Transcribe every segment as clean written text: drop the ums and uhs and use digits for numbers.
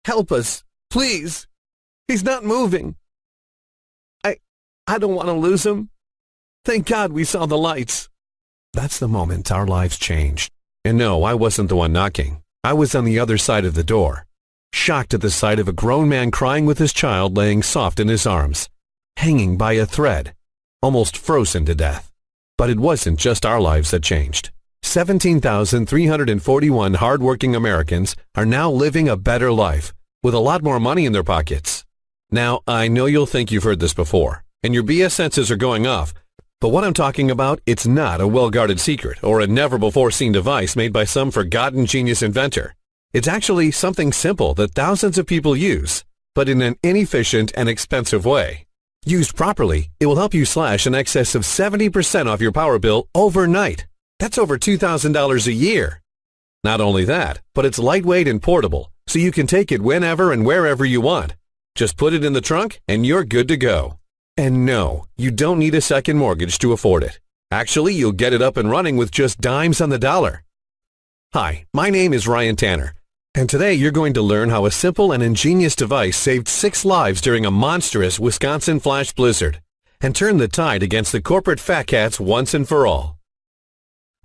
Help us, please. He's not moving. I don't want to lose him. Thank God we saw the lights." That's the moment our lives changed. And no, I wasn't the one knocking. I was on the other side of the door, shocked at the sight of a grown man crying with his child laying soft in his arms, hanging by a thread, almost frozen to death. But it wasn't just our lives that changed. 17,341 hardworking Americans are now living a better life with a lot more money in their pockets. Now, I know you'll think you've heard this before, and your BS senses are going off, but what I'm talking about, it's not a well-guarded secret or a never-before-seen device made by some forgotten genius inventor. It's actually something simple that thousands of people use, but in an inefficient and expensive way. Used properly, it will help you slash in excess of 70% off your power bill overnight. That's over $2,000 a year. Not only that, but it's lightweight and portable, so you can take it whenever and wherever you want. Just put it in the trunk and you're good to go. And no, you don't need a second mortgage to afford it. Actually, you'll get it up and running with just dimes on the dollar. Hi, my name is Ryan Tanner, and today you're going to learn how a simple and ingenious device saved 6 lives during a monstrous Wisconsin flash blizzard and turned the tide against the corporate fat cats once and for all.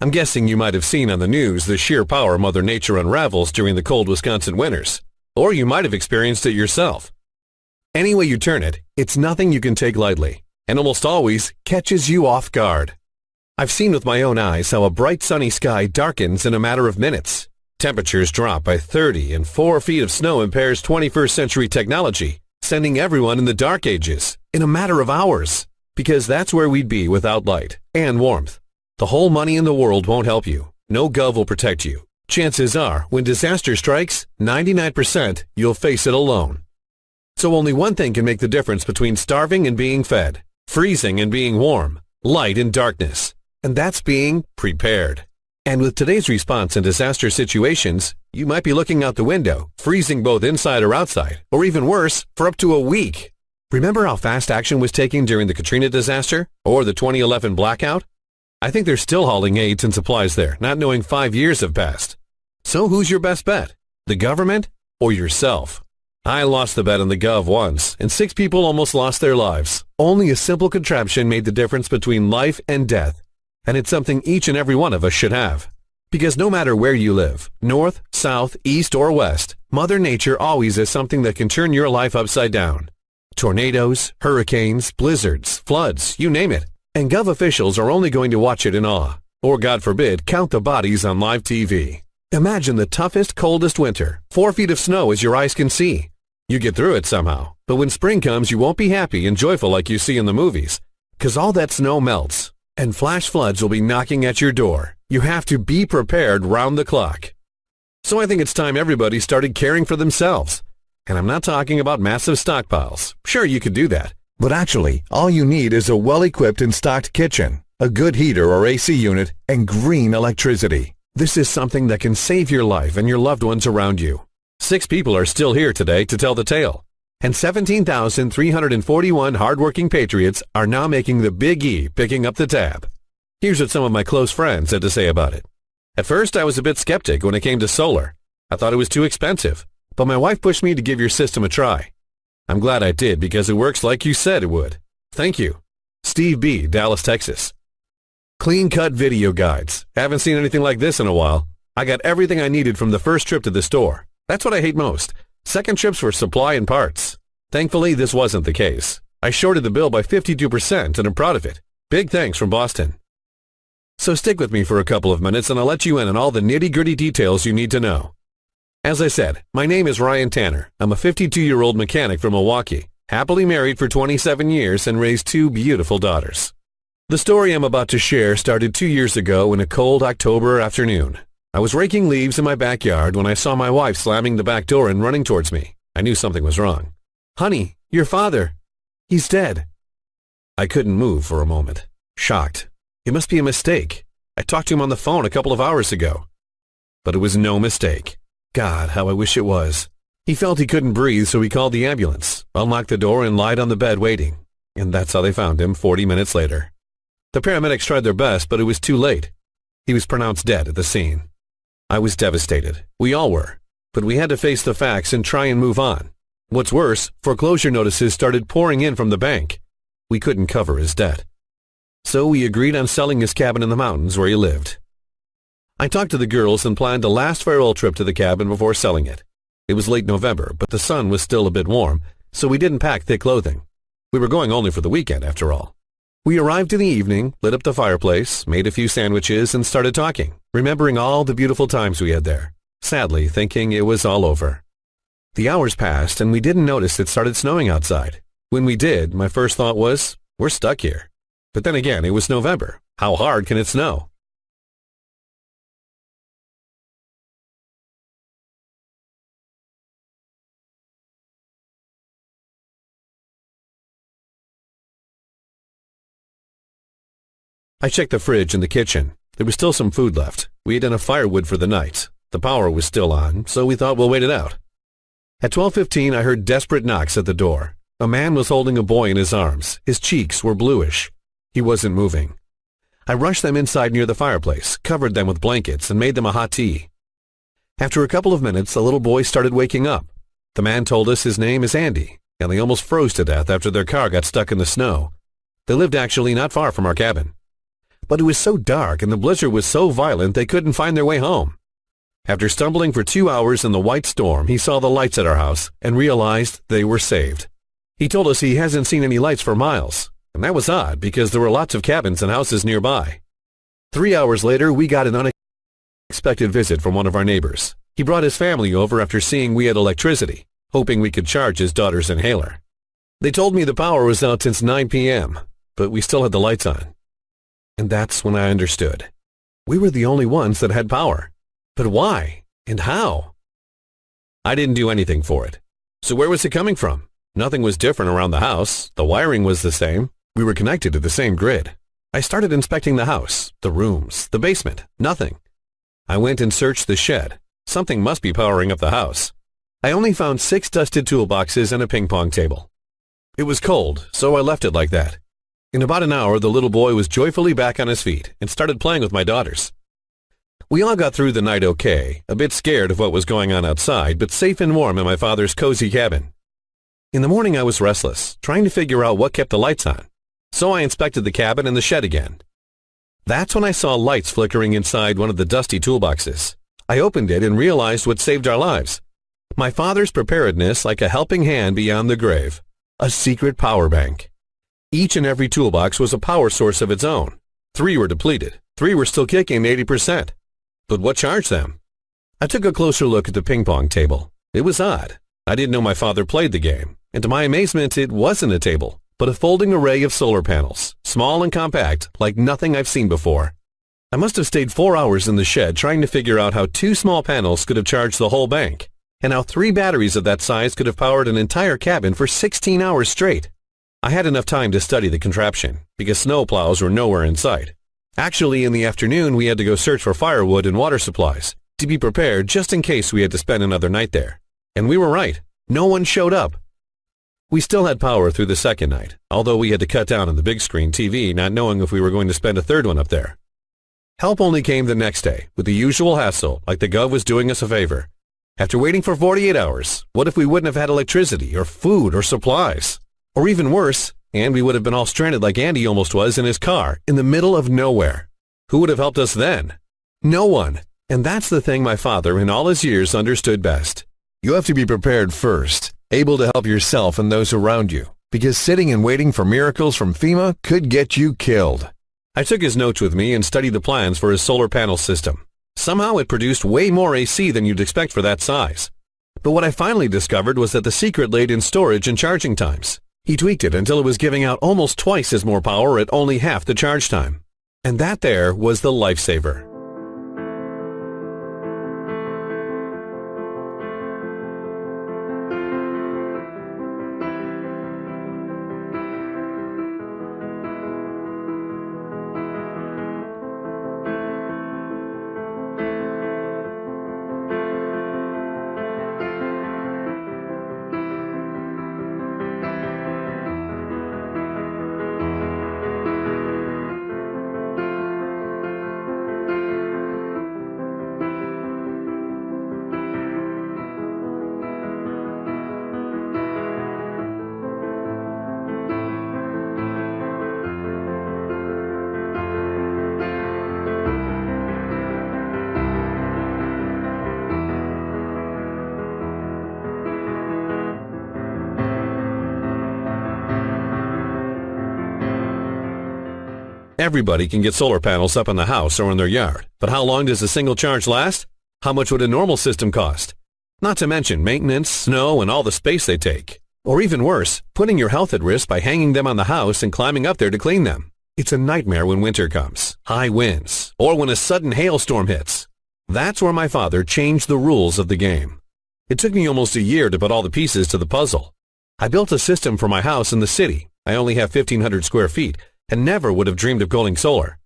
I'm guessing you might have seen on the news the sheer power Mother Nature unravels during the cold Wisconsin winters, or you might have experienced it yourself. Any way you turn it, it's nothing you can take lightly, and almost always catches you off guard. I've seen with my own eyes how a bright sunny sky darkens in a matter of minutes. Temperatures drop by 30 and 4 feet of snow impairs 21st century technology, sending everyone in the dark ages in a matter of hours, because that's where we'd be without light and warmth. The whole money in the world won't help you. No gov will protect you. Chances are, when disaster strikes, 99% you'll face it alone. So only one thing can make the difference between starving and being fed, freezing and being warm, light and darkness, and that's being prepared. And with today's response in disaster situations, you might be looking out the window, freezing both inside or outside, or even worse, for up to a week. Remember how fast action was taken during the Katrina disaster or the 2011 blackout? I think they're still hauling aids and supplies there, not knowing 5 years have passed. So who's your best bet? The government or yourself? I lost the bet on the gov once, and 6 people almost lost their lives. Only a simple contraption made the difference between life and death, and it's something each and every one of us should have. Because no matter where you live, north, south, east, or west, Mother Nature always has something that can turn your life upside down. Tornadoes, hurricanes, blizzards, floods, you name it. And gov officials are only going to watch it in awe, or God forbid, count the bodies on live TV. Imagine the toughest, coldest winter, 4 feet of snow as your eyes can see. You get through it somehow, but when spring comes you won't be happy and joyful like you see in the movies, because all that snow melts, and flash floods will be knocking at your door. You have to be prepared round the clock. So I think it's time everybody started caring for themselves. And I'm not talking about massive stockpiles. Sure, you could do that. But actually, all you need is a well-equipped and stocked kitchen, a good heater or AC unit, and green electricity. This is something that can save your life and your loved ones around you. 6 people are still here today to tell the tale, and 17,341 hardworking patriots are now making the Big E picking up the tab. Here's what some of my close friends had to say about it. At first, I was a bit skeptic when it came to solar. I thought it was too expensive, but my wife pushed me to give your system a try. I'm glad I did because it works like you said it would. Thank you. Steve B., Dallas, Texas. Clean-cut video guides. Haven't seen anything like this in a while. I got everything I needed from the first trip to the store. That's what I hate most. Second trips for supply and parts. Thankfully, this wasn't the case. I shorted the bill by 52% and I'm proud of it. Big thanks from Boston. So stick with me for a couple of minutes and I'll let you in on all the nitty-gritty details you need to know. As I said, my name is Ryan Tanner. I'm a 52-year-old mechanic from Milwaukee, happily married for 27 years and raised 2 beautiful daughters. The story I'm about to share started 2 years ago in a cold October afternoon. I was raking leaves in my backyard when I saw my wife slamming the back door and running towards me. I knew something was wrong. "Honey, your father, he's dead." I couldn't move for a moment, shocked. It must be a mistake. I talked to him on the phone a couple of hours ago. But it was no mistake. God, how I wish it was. He felt he couldn't breathe, so he called the ambulance, unlocked the door, and lied on the bed waiting. And that's how they found him 40 minutes later. The paramedics tried their best, but it was too late. He was pronounced dead at the scene. I was devastated. We all were. But we had to face the facts and try and move on. What's worse, foreclosure notices started pouring in from the bank. We couldn't cover his debt. So we agreed on selling his cabin in the mountains where he lived. I talked to the girls and planned a last farewell trip to the cabin before selling it. It was late November, but the sun was still a bit warm, so we didn't pack thick clothing. We were going only for the weekend, after all. We arrived in the evening, lit up the fireplace, made a few sandwiches, and started talking, remembering all the beautiful times we had there, sadly thinking it was all over. The hours passed, and we didn't notice it started snowing outside. When we did, my first thought was, we're stuck here. But then again, it was November. How hard can it snow? I checked the fridge in the kitchen. There was still some food left. We had enough firewood for the night. The power was still on, so we thought we'll wait it out. At 12:15, I heard desperate knocks at the door. A man was holding a boy in his arms. His cheeks were bluish. He wasn't moving. I rushed them inside near the fireplace, covered them with blankets, and made them a hot tea. After a couple of minutes, the little boy started waking up. The man told us his name is Andy, and they almost froze to death after their car got stuck in the snow. They lived actually not far from our cabin. But it was so dark and the blizzard was so violent they couldn't find their way home. After stumbling for 2 hours in the white storm, he saw the lights at our house and realized they were saved. He told us he hasn't seen any lights for miles, and that was odd because there were lots of cabins and houses nearby. 3 hours later, we got an unexpected visit from one of our neighbors. He brought his family over after seeing we had electricity, hoping we could charge his daughter's inhaler. They told me the power was out since 9 p.m., but we still had the lights on. And that's when I understood. We were the only ones that had power. But why? And how? I didn't do anything for it. So where was it coming from? Nothing was different around the house. The wiring was the same. We were connected to the same grid. I started inspecting the house, the rooms, the basement. Nothing. I went and searched the shed. Something must be powering up the house. I only found 6 dusted toolboxes and a ping pong table. It was cold, so I left it like that. In about an hour, the little boy was joyfully back on his feet and started playing with my daughters. We all got through the night okay, a bit scared of what was going on outside, but safe and warm in my father's cozy cabin. In the morning, I was restless, trying to figure out what kept the lights on. So I inspected the cabin and the shed again. That's when I saw lights flickering inside one of the dusty toolboxes. I opened it and realized what saved our lives. My father's preparedness like a helping hand beyond the grave. A secret power bank. Each and every toolbox was a power source of its own. 3 were depleted. 3 were still kicking 80%. But what charged them? I took a closer look at the ping pong table. It was odd. I didn't know my father played the game, and to my amazement, it wasn't a table, but a folding array of solar panels, small and compact, like nothing I've seen before. I must have stayed 4 hours in the shed trying to figure out how 2 small panels could have charged the whole bank, and how 3 batteries of that size could have powered an entire cabin for 16 hours straight. I had enough time to study the contraption, because snow plows were nowhere in sight. Actually, in the afternoon, we had to go search for firewood and water supplies, to be prepared just in case we had to spend another night there. And we were right. No one showed up. We still had power through the second night, although we had to cut down on the big screen TV, not knowing if we were going to spend a third one up there. Help only came the next day, with the usual hassle, like the Gov was doing us a favor. After waiting for 48 hours, what if we wouldn't have had electricity, or food, or supplies? Or even worse, and we would have been all stranded like Andy almost was in his car, in the middle of nowhere. Who would have helped us then? No one. And that's the thing my father, in all his years, understood best. You have to be prepared first, able to help yourself and those around you, because sitting and waiting for miracles from FEMA could get you killed. I took his notes with me and studied the plans for his solar panel system. Somehow it produced way more AC than you'd expect for that size. But what I finally discovered was that the secret laid in storage and charging times. He tweaked it until it was giving out almost twice as more power at only half the charge time. And that there was the lifesaver. Everybody can get solar panels up in the house or in their yard, but how long does a single charge last? How much would a normal system cost? Not to mention maintenance, snow, and all the space they take. Or even worse, putting your health at risk by hanging them on the house and climbing up there to clean them. It's a nightmare when winter comes, high winds, or when a sudden hailstorm hits. That's where my father changed the rules of the game. It took me almost a year to put all the pieces to the puzzle. I built a system for my house in the city. I only have 1,500 square feet and never would have dreamed of going solar.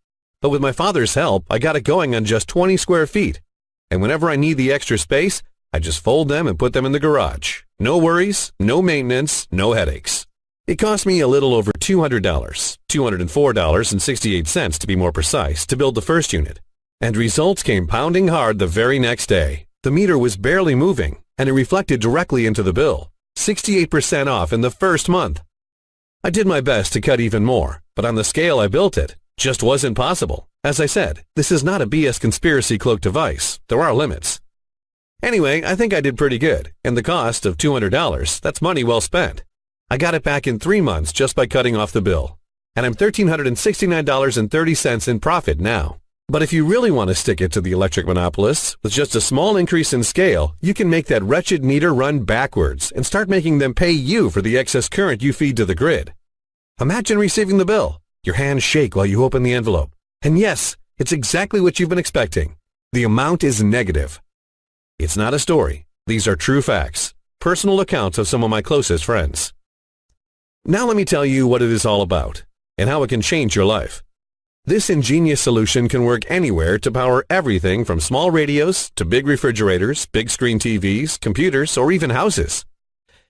But with my father's help, I got it going on just 20 square feet. And whenever I need the extra space, I just fold them and put them in the garage. No worries, no maintenance, no headaches. It cost me a little over $200, $204.68 to be more precise, to build the first unit. And results came pounding hard the very next day. The meter was barely moving, and it reflected directly into the bill. 68% off in the first month. I did my best to cut even more, but on the scale I built it, just wasn't possible. As I said, this is not a BS conspiracy cloak device. There are limits. Anyway, I think I did pretty good, and the cost of $200, that's money well spent. I got it back in 3 months just by cutting off the bill, and I'm $1,369.30 in profit now. But if you really want to stick it to the electric monopolists, with just a small increase in scale, you can make that wretched meter run backwards and start making them pay you for the excess current you feed to the grid. Imagine receiving the bill. Your hands shake while you open the envelope. And yes, it's exactly what you've been expecting. The amount is negative. It's not a story. These are true facts. Personal accounts of some of my closest friends. Now let me tell you what it is all about and how it can change your life. This ingenious solution can work anywhere to power everything from small radios to big refrigerators, big screen TVs, computers, or even houses.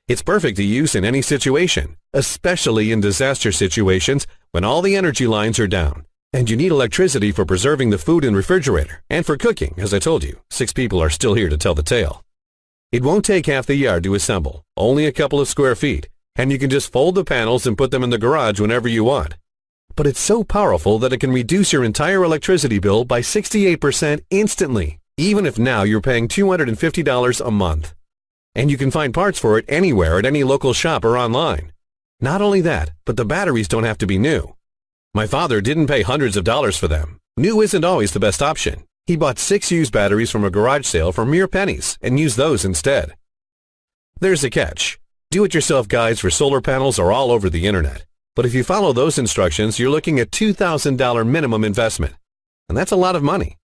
It's perfect to use in any situation, especially in disaster situations when all the energy lines are down and you need electricity for preserving the food in the refrigerator and for cooking. As I told you, 6 people are still here to tell the tale. It won't take half the yard to assemble, only a couple of square feet, and you can just fold the panels and put them in the garage whenever you want. But it's so powerful that it can reduce your entire electricity bill by 68% instantly, even if now you're paying $250 a month. And you can find parts for it anywhere at any local shop or online. Not only that, but the batteries don't have to be new. My father didn't pay hundreds of dollars for them. New isn't always the best option. He bought 6 used batteries from a garage sale for mere pennies and used those instead. There's a catch. Do-it-yourself guides for solar panels are all over the internet. But if you follow those instructions, you're looking at $2,000 minimum investment. And that's a lot of money.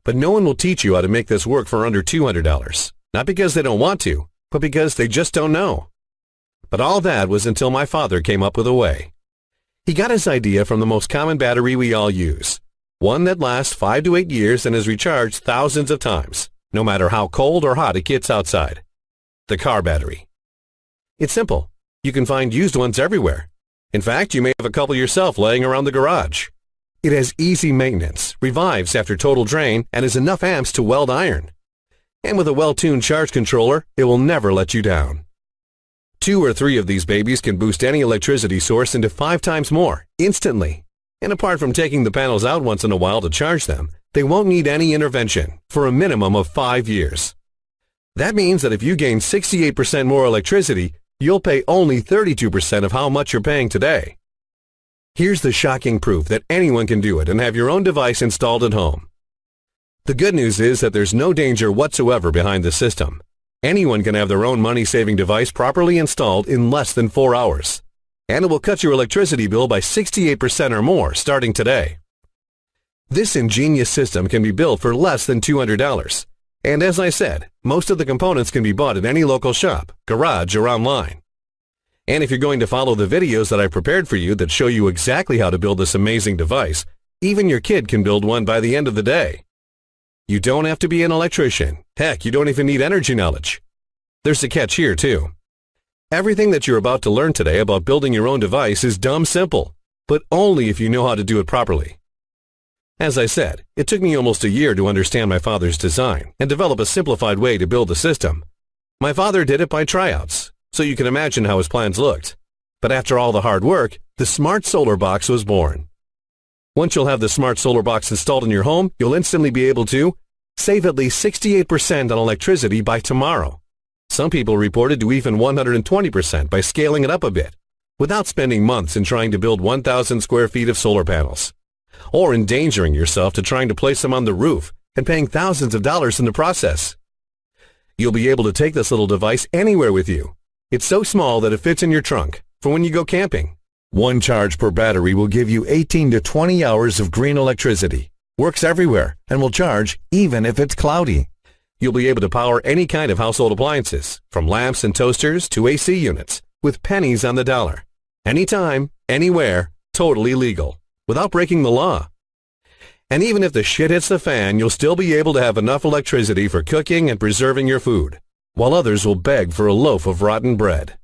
But no one will teach you how to make this work for under $200. Not because they don't want to, but because they just don't know. But all that was until my father came up with a way. He got his idea from the most common battery we all use. One that lasts 5 to 8 years and is recharged thousands of times, no matter how cold or hot it gets outside. The car battery. It's simple. You can find used ones everywhere. In fact, you may have a couple yourself laying around the garage. It has easy maintenance, revives after total drain, and has enough amps to weld iron. And with a well-tuned charge controller, it will never let you down. 2 or 3 of these babies can boost any electricity source into 5 times more, instantly. And apart from taking the panels out once in a while to charge them, they won't need any intervention for a minimum of 5 years. That means that if you gain 68% more electricity, you'll pay only 32% of how much you're paying today. Here's the shocking proof that anyone can do it and have your own device installed at home. The good news is that there's no danger whatsoever behind the system. Anyone can have their own money-saving device properly installed in less than 4 hours. And it will cut your electricity bill by 68% or more starting today. This ingenious system can be built for less than $200. And as I said, most of the components can be bought at any local shop, garage, or online. And if you're going to follow the videos that I prepared for you that show you exactly how to build this amazing device, even your kid can build one by the end of the day. You don't have to be an electrician. Heck, you don't even need energy knowledge. There's a catch here, too. Everything that you're about to learn today about building your own device is dumb simple, but only if you know how to do it properly. As I said, it took me almost a year to understand my father's design and develop a simplified way to build the system. My father did it by tryouts, so you can imagine how his plans looked. But after all the hard work, the Smart Solar Box was born. Once you'll have the Smart Solar Box installed in your home, you'll instantly be able to save at least 68% on electricity by tomorrow. Some people reported to even 120% by scaling it up a bit, without spending months in trying to build 1,000 square feet of solar panels. or endangering yourself to trying to place them on the roof and paying thousands of dollars in the process. You'll be able to take this little device anywhere with you. It's so small that it fits in your trunk for when you go camping. One charge per battery will give you 18 to 20 hours of green electricity. Works everywhere and will charge even if it's cloudy. You'll be able to power any kind of household appliances, from lamps and toasters to AC units, with pennies on the dollar. Anytime, anywhere, totally legal, without breaking the law. And even if the shit hits the fan, you'll still be able to have enough electricity for cooking and preserving your food, while others will beg for a loaf of rotten bread.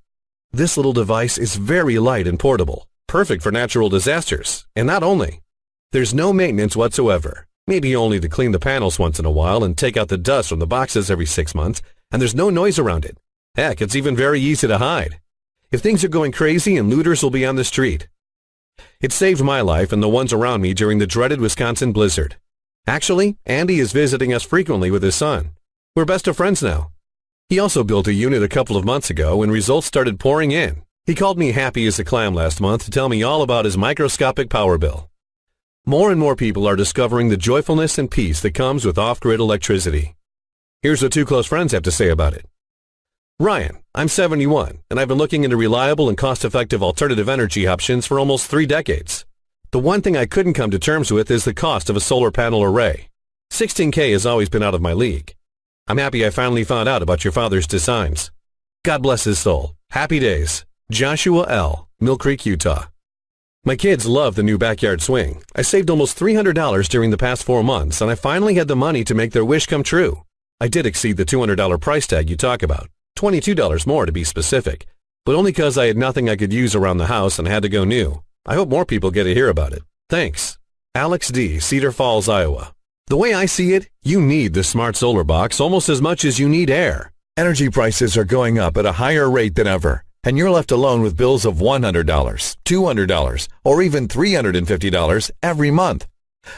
This little device is very light and portable, perfect for natural disasters, and not only. There's no maintenance whatsoever, maybe only to clean the panels once in a while and take out the dust from the boxes every 6 months, and there's no noise around it. Heck, it's even very easy to hide. If things are going crazy and looters will be on the street. It saved my life and the ones around me during the dreaded Wisconsin blizzard. Actually, Andy is visiting us frequently with his son. We're best of friends now. He also built a unit a couple of months ago when results started pouring in. He called me happy as a clam last month to tell me all about his microscopic power bill. More and more people are discovering the joyfulness and peace that comes with off-grid electricity. Here's what two close friends have to say about it. Ryan, I'm 71, and I've been looking into reliable and cost-effective alternative energy options for almost 3 decades. The one thing I couldn't come to terms with is the cost of a solar panel array. $16K has always been out of my league. I'm happy I finally found out about your father's designs. God bless his soul. Happy days. Joshua L., Mill Creek, Utah. My kids love the new backyard swing. I saved almost $300 during the past 4 months, and I finally had the money to make their wish come true. I did exceed the $200 price tag you talk about, $22 more to be specific, but only because I had nothing I could use around the house and had to go new. I hope more people get to hear about it. Thanks. Alex D., Cedar Falls, Iowa. The way I see it, you need the smart solar box almost as much as you need air. Energy prices are going up at a higher rate than ever, and you're left alone with bills of $100, $200, or even $350 every month.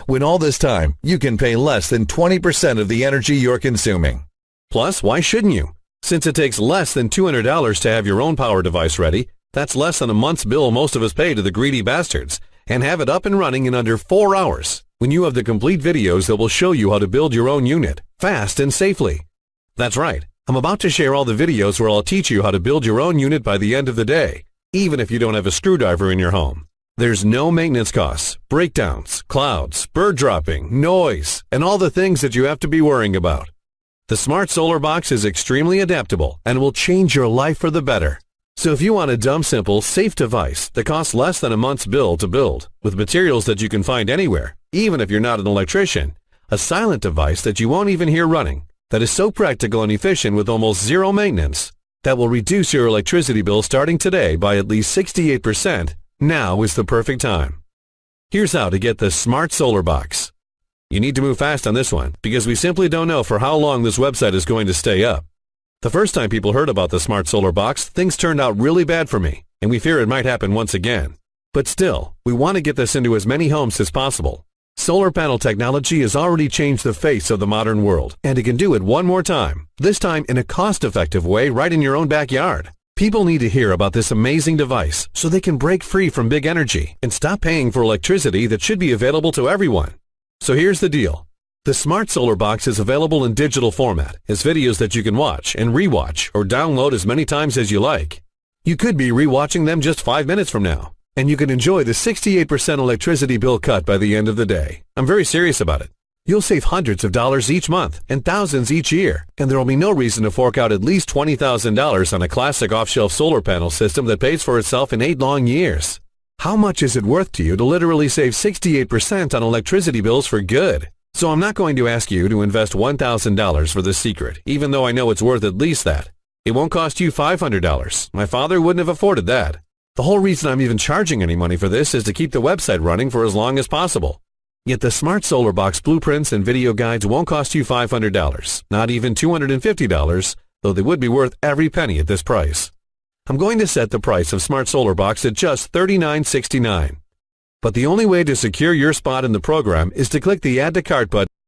When all this time, you can pay less than 20% of the energy you're consuming. Plus, why shouldn't you? Since it takes less than $200 to have your own power device ready, that's less than a month's bill most of us pay to the greedy bastards, and have it up and running in under 4 hours, when you have the complete videos that will show you how to build your own unit, fast and safely. That's right, I'm about to share all the videos where I'll teach you how to build your own unit by the end of the day, even if you don't have a screwdriver in your home. There's no maintenance costs, breakdowns, clouds, bird dropping, noise, and all the things that you have to be worrying about. The Smart Solar Box is extremely adaptable and will change your life for the better. So if you want a dumb, simple, safe device that costs less than a month's bill to build, with materials that you can find anywhere, even if you're not an electrician, a silent device that you won't even hear running, that is so practical and efficient with almost zero maintenance, that will reduce your electricity bill starting today by at least 68%, now is the perfect time. Here's how to get the Smart Solar Box. You need to move fast on this one, because we simply don't know for how long this website is going to stay up. The first time people heard about the Smart Solar Box, things turned out really bad for me, and we fear it might happen once again. But still, we want to get this into as many homes as possible. Solar panel technology has already changed the face of the modern world, and it can do it one more time, this time in a cost-effective way right in your own backyard. People need to hear about this amazing device so they can break free from big energy and stop paying for electricity that should be available to everyone. So here's the deal. The Smart Solar Box is available in digital format as videos that you can watch and rewatch or download as many times as you like. You could be rewatching them just 5 minutes from now, and you can enjoy the 68% electricity bill cut by the end of the day. I'm very serious about it. You'll save hundreds of dollars each month and thousands each year, and there will be no reason to fork out at least $20,000 on a classic off-shelf solar panel system that pays for itself in 8 long years. How much is it worth to you to literally save 68% on electricity bills for good? So I'm not going to ask you to invest $1,000 for this secret, even though I know it's worth at least that. It won't cost you $500. My father wouldn't have afforded that. The whole reason I'm even charging any money for this is to keep the website running for as long as possible. Yet the Smart Solar Box blueprints and video guides won't cost you $500, not even $250, though they would be worth every penny at this price. I'm going to set the price of Smart Solar Box at just $39.69. But the only way to secure your spot in the program is to click the Add to Cart button